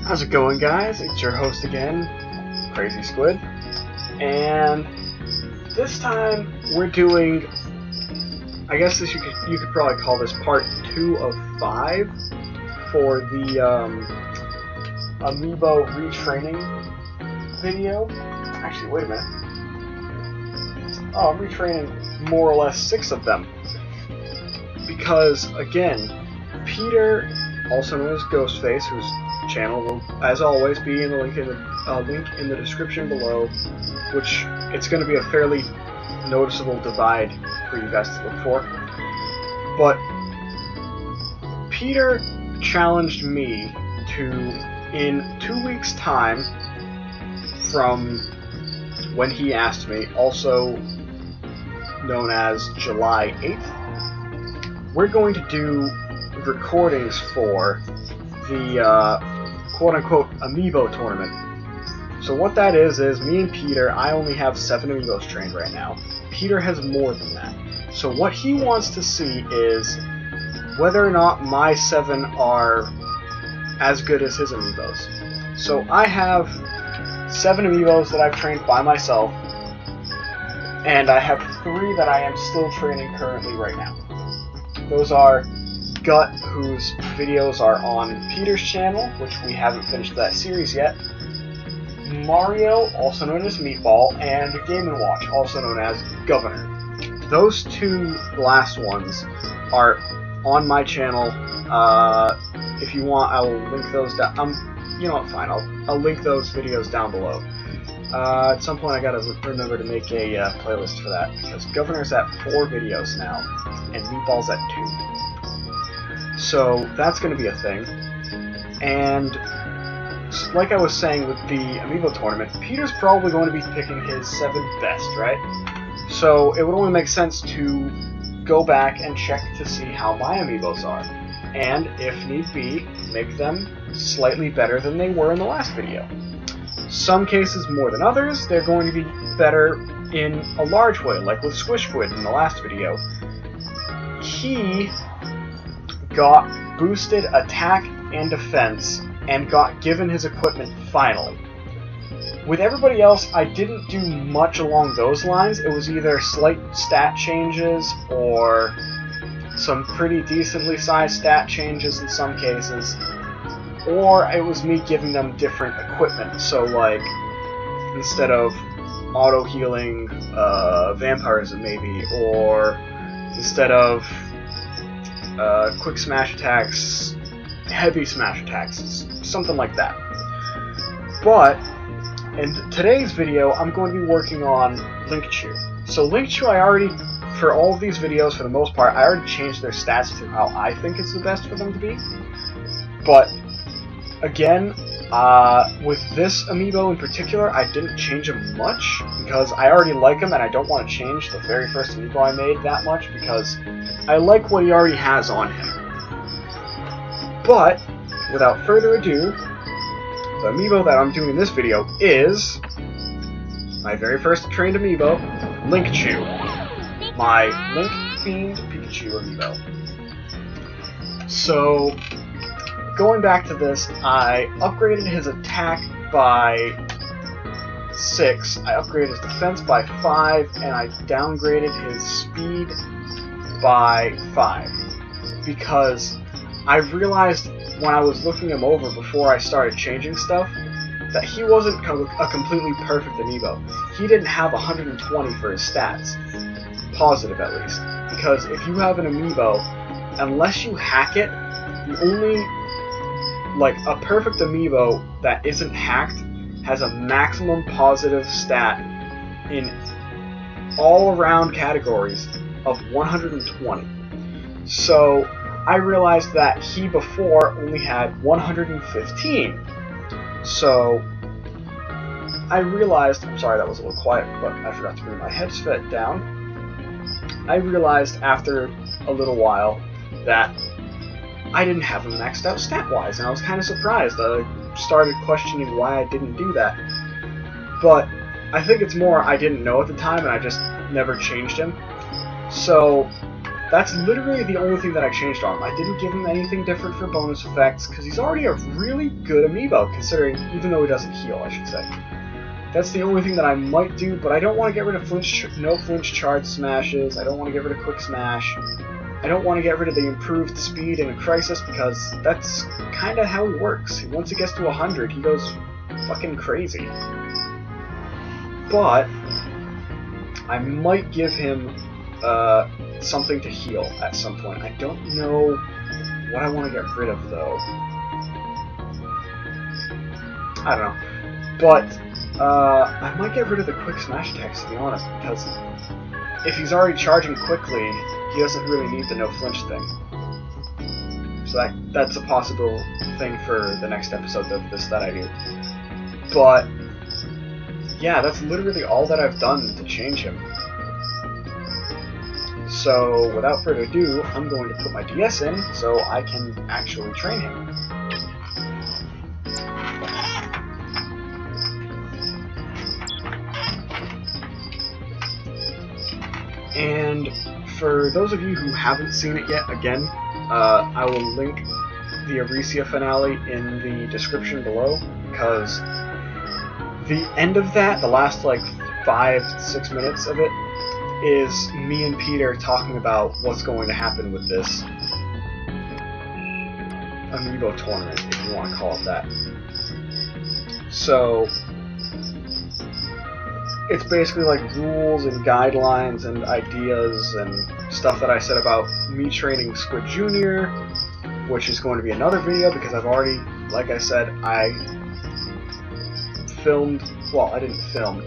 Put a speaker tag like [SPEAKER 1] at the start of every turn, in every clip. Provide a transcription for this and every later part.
[SPEAKER 1] How's it going, guys? It's your host again, Crazy Squid, and this time we're doing, I guess you could probably call this part 2 of 5 for the Amiibo retraining video. Actually, wait a minute. Oh, I'm retraining more or less 6 of them, because again, Peter, also known as Ghostface, whose channel will, as always, be in the link in the description below, which it's going to be a fairly noticeable divide for you guys to look for. But Peter challenged me to, in 2 weeks' time from when he asked me, also known as July 8th, we're going to do recordings for the quote-unquote Amiibo tournament. So what that is me and Peter, I only have 7 Amiibos trained right now. Peter has more than that. So what he wants to see is whether or not my 7 are as good as his Amiibos. So I have 7 Amiibos that I've trained by myself, and I have 3 that I am still training currently right now. Those are Gut, whose videos are on Peter's channel, which we haven't finished that series yet, Mario, also known as Meatball, and Game & Watch, also known as Governor. Those 2 last ones are on my channel. If you want, I will link those down. You know what, fine, I'll link those videos down below. At some point I gotta remember to make a playlist for that, because Governor's at 4 videos now, and Meatball's at 2. So that's going to be a thing. And like I was saying with the Amiibo tournament, Peter's probably going to be picking his 7 best, right? So it would only make sense to go back and check to see how my Amiibos are, and if need be, make them slightly better than they were in the last video. Some cases more than others, they're going to be better in a large way, like with Squishquid in the last video. He got boosted attack and defense, and got given his equipment finally. With everybody else, I didn't do much along those lines. It was either slight stat changes, or some pretty decently sized stat changes in some cases, or it was me giving them different equipment. So like, instead of auto-healing vampirism maybe, or instead of quick smash attacks, heavy smash attacks, something like that. But in today's video, I'm going to be working on Linkchu. So Linkchu, I already, for all of these videos, for the most part, I already changed their stats to how I think it's the best for them to be. But again, with this Amiibo in particular, I didn't change him much, because I already like him and I don't want to change the very first Amiibo I made that much, because I like what he already has on him. But, without further ado, the Amiibo that I'm doing in this video is my very first trained Amiibo, Linkchu. My Link-themed Pikachu Amiibo. So, going back to this, I upgraded his attack by 6, I upgraded his defense by 5, and I downgraded his speed by 5. Because I realized when I was looking him over before I started changing stuff, that he wasn't a completely perfect Amiibo. He didn't have 120 for his stats. Positive, at least. Because if you have an Amiibo, unless you hack it, the only, like, a perfect Amiibo that isn't hacked has a maximum positive stat in all around categories of 120. So I realized that he before only had 115. So I realized, I'm sorry that was a little quiet, but I forgot to bring my headset down. I realized after a little while that I didn't have him maxed out stat-wise, and I was kind of surprised. I started questioning why I didn't do that. But I think it's more I didn't know at the time, and I just never changed him. So that's literally the only thing that I changed on him. I didn't give him anything different for bonus effects, because he's already a really good amiibo, considering, even though he doesn't heal, I should say. That's the only thing that I might do, but I don't want to get rid of no flinch charge smashes, I don't want to get rid of quick smash, I don't want to get rid of the improved speed in a crisis, because that's kind of how he works. Once he gets to 100, he goes fucking crazy. But I might give him something to heal at some point. I don't know what I want to get rid of, though. I don't know. But I might get rid of the quick smash attacks, to be honest, because if he's already charging quickly, he doesn't really need the no flinch thing. So that's a possible thing for the next episode of this that I do. But yeah, that's literally all that I've done to change him. So without further ado, I'm going to put my DS in so I can actually train him. And for those of you who haven't seen it yet, again, I will link the Aaricia Finale in the description below, because the end of that, the last like 5-6 minutes of it, is me and Peter talking about what's going to happen with this Amiibo tournament, if you want to call it that. So it's basically like rules and guidelines and ideas and stuff that I said about me training Squid Jr., which is going to be another video because I've already, like I said, I filmed, well, I didn't film,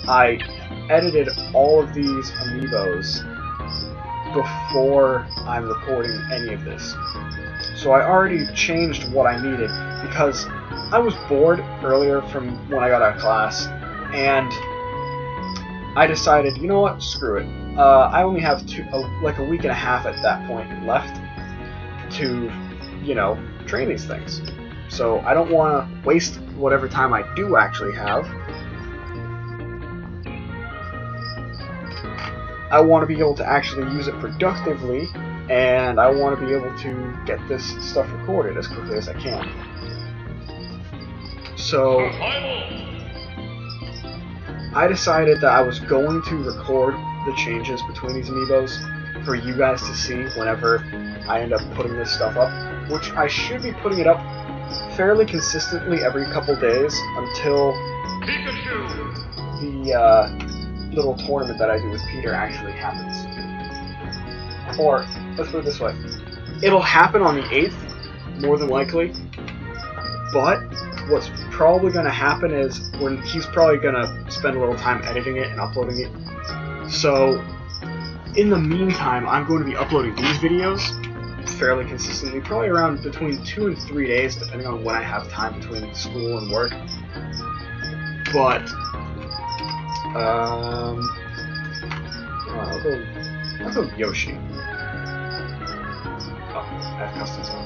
[SPEAKER 1] I edited all of these Amiibos before I'm recording any of this. So I already changed what I needed because I was bored earlier from when I got out of class, and I decided, you know what, screw it. I only have like a week and a half at that point left to, you know, train these things. So I don't want to waste whatever time I do actually have. I want to be able to actually use it productively, and I want to be able to get this stuff recorded as quickly as I can. So I decided that I was going to record the changes between these Amiibos for you guys to see whenever I end up putting this stuff up, which I should be putting it up fairly consistently every couple days until the little tournament that I do with Peter actually happens. Or, let's put it this way, it'll happen on the 8th, more than likely, but what's probably going to happen is when he's probably going to spend a little time editing it and uploading it. So, in the meantime, I'm going to be uploading these videos fairly consistently, probably around between 2 and 3 days, depending on when I have time between school and work. But, I'll go Yoshi. Oh, I have customs on.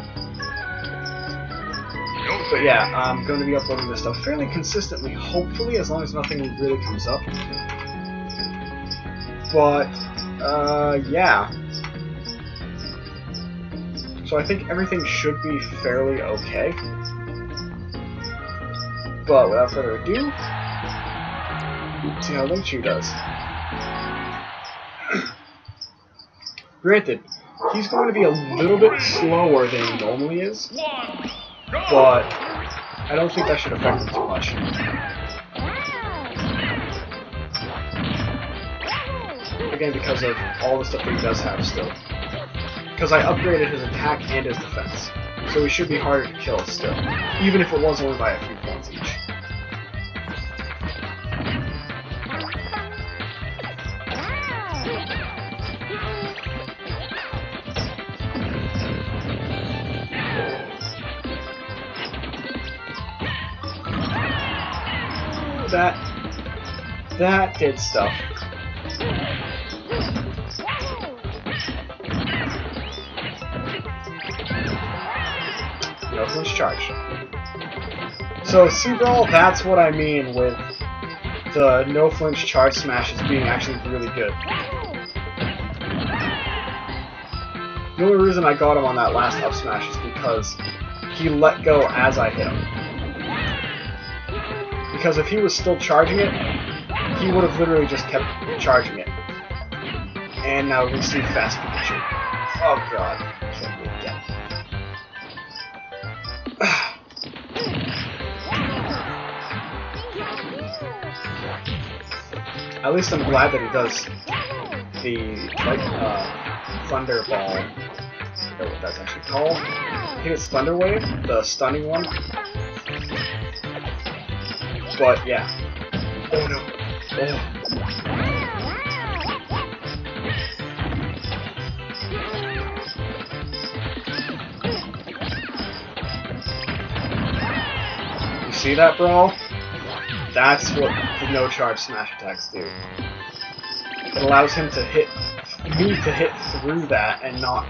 [SPEAKER 1] But yeah, I'm going to be uploading this stuff fairly consistently, hopefully, as long as nothing really comes up. But, yeah. So I think everything should be fairly okay. But without further ado, see how Linkchu does. Granted, he's going to be a little bit slower than he normally is, but I don't think that should affect him too much. Again, because of all the stuff that he does have still. Because I upgraded his attack and his defense, so he should be harder to kill still, even if it was only by a few points each. That did stuff. No flinch charge. So, see, Brawl, that's what I mean with the no flinch charge smashes being actually really good. The only reason I got him on that last up smash is because he let go as I hit him. Because if he was still charging it, he would have literally just kept charging it. And now we see Fast Pikachu. Oh god, kill me again. At least I'm glad that he does the Thunder Ball. I don't know what that's actually called. I think it's Thunder Wave, the stunning one. But yeah. Oh no. Oh. You see that, bro? That's what the no charge smash attacks do. It allows him to hit through that and not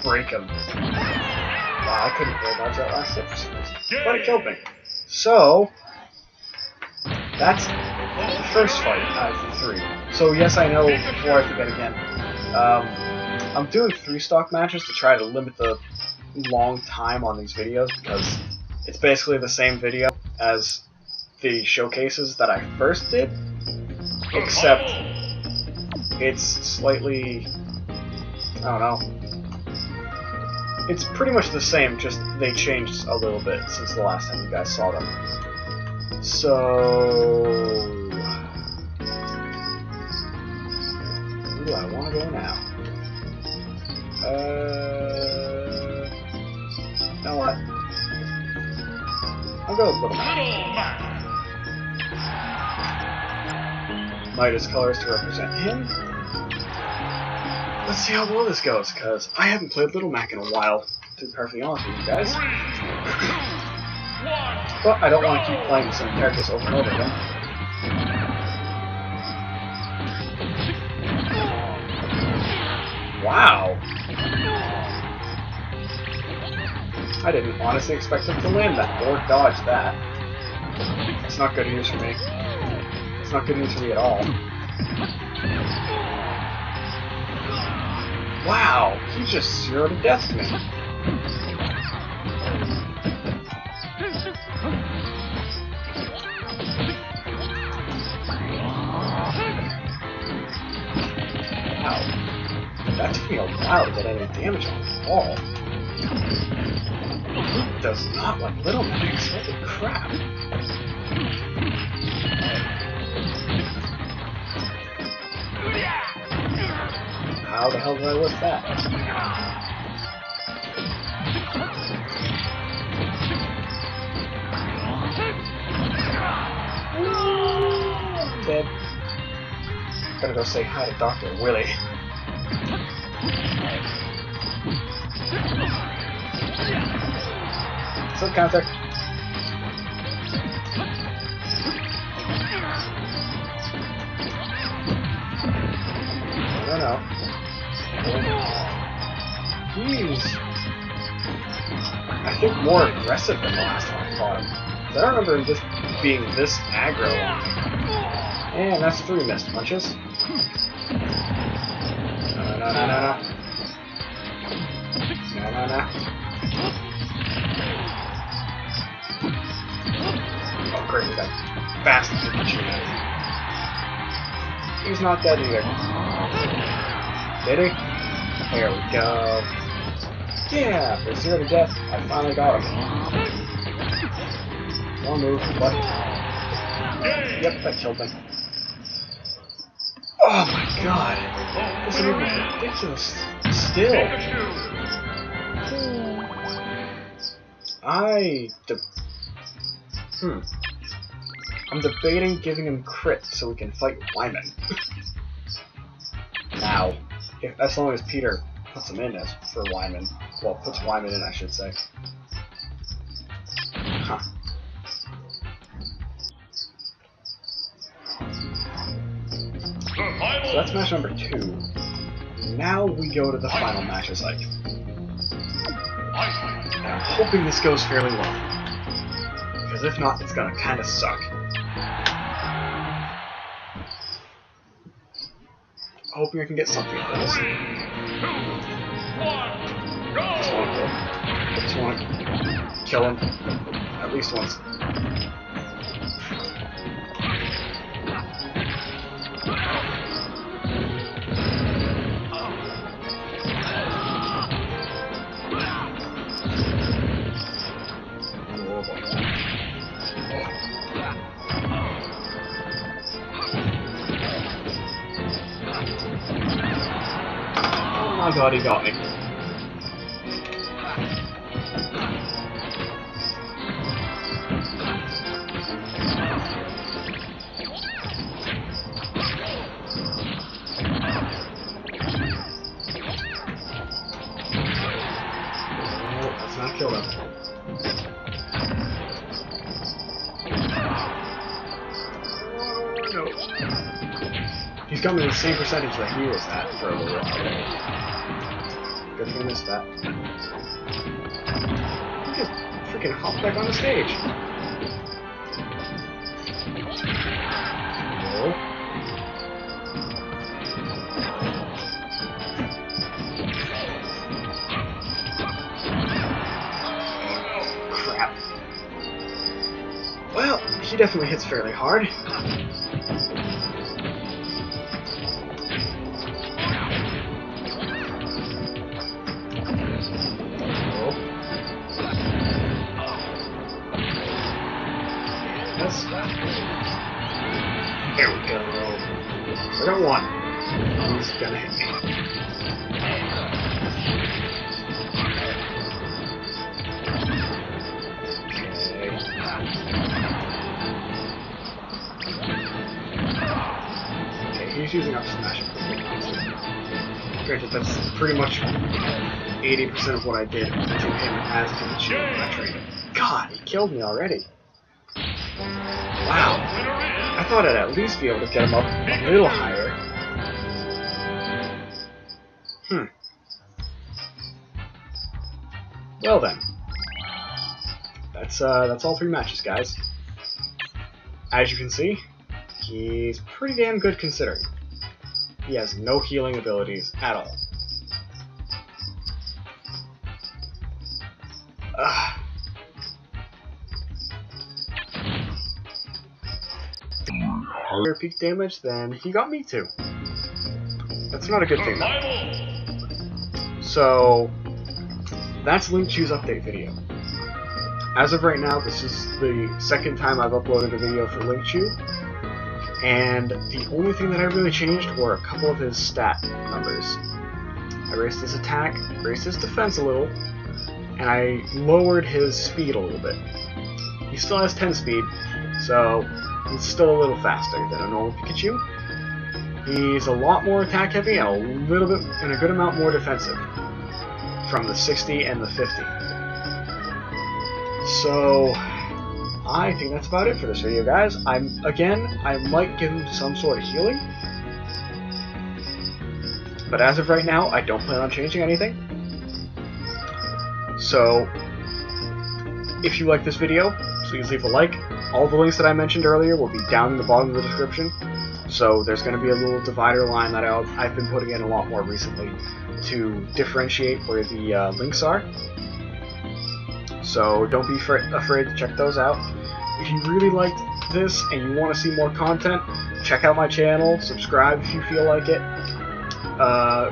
[SPEAKER 1] break him. Wow, I couldn't roll dodge that last hit for some reason. But it killed me. So that's the first fight out of the 3. So yes, I know, before I forget again, I'm doing 3 stock matches to try to limit the long time on these videos, because it's basically the same video as the showcases that I first did, except it's slightly, I don't know, it's pretty much the same, just they changed a little bit since the last time you guys saw them. So where do I want to go now? You know what? I'll go with Little Mac. Lightest colors to represent him. Let's see how well this goes, because I haven't played Little Mac in a while, to be perfectly honest with you guys. But I don't want to keep playing the same characters over and over again. Wow! I didn't honestly expect him to land that, or dodge that. It's not good news for me. It's not good news for me at all. Wow! He just zeroed to death to me. Wow. That took me a while to get any damage on the ball. He does not like Little Max. Holy crap. How the hell did I lift that? I'm dead. Gotta go say hi to Dr. Willie. Slip counter. No. He's, I think, more aggressive than the last time I fought him. I don't remember him just being this aggro. And that's 3 missed punches. No. Oh, great, we got fast Pikachu. He's not dead either. Did he? There we go. Yeah, for 0 to death, I finally got him. One move, what? Yep, that killed me. Oh my god. This is ridiculous. Still. I'm debating giving him crit so we can fight Wyman. Now, as long as Peter puts him in as for Wyman. Well, puts Wyman in, I should say. Huh. So that's match number 2. Now we go to the final matches, like. And I'm hoping this goes fairly well. Because if not, it's gonna kinda suck. Hoping I can get something out of this. Just want to kill him at least once. Oh my god, he got me. Let's not kill him. No. He's got me the same percentage that he was at for a little bit. Good thing I missed that. He just freaking hopped back on the stage. No. Crap. Well, he definitely hits fairly hard. There we go. I got one. He's gonna hit me. Okay, he's using up Smash. Granted, that's pretty much 80% of what I did to him as Pikachu when I trained him. God, he killed me already. Wow. I thought I'd at least be able to get him up a little higher. Well then. That's all 3 matches, guys. As you can see, he's pretty damn good considering. He has no healing abilities at all. Higher peak damage, then he got me too. That's not a good thing though. So that's Linkchu's update video. As of right now, this is the 2nd time I've uploaded a video for Linkchu, and the only thing that I really changed were a couple of his stat numbers. I raised his attack, raised his defense a little, and I lowered his speed a little bit. He still has 10 speed, so he's still a little faster than a normal Pikachu. He's a lot more attack heavy and a good amount more defensive from the 60 and the 50. So I think that's about it for this video, guys. I might give him some sort of healing, but as of right now, I don't plan on changing anything. So if you like this video, please leave a like. All the links that I mentioned earlier will be down in the bottom of the description. So there's going to be a little divider line that I've been putting in a lot more recently to differentiate where the links are. So don't be afraid to check those out. If you really liked this and you want to see more content, check out my channel, subscribe if you feel like it.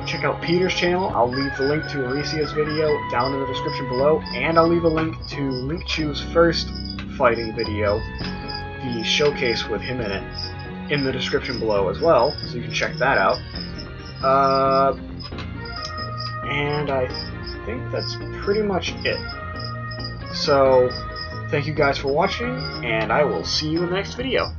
[SPEAKER 1] Check out Peter's channel. I'll leave the link to Aaricia's video down in the description below, and I'll leave a link to Linkchu's first fighting video, the showcase with him in it, in the description below as well, so you can check that out. And I think that's pretty much it. So, thank you guys for watching, and I will see you in the next video.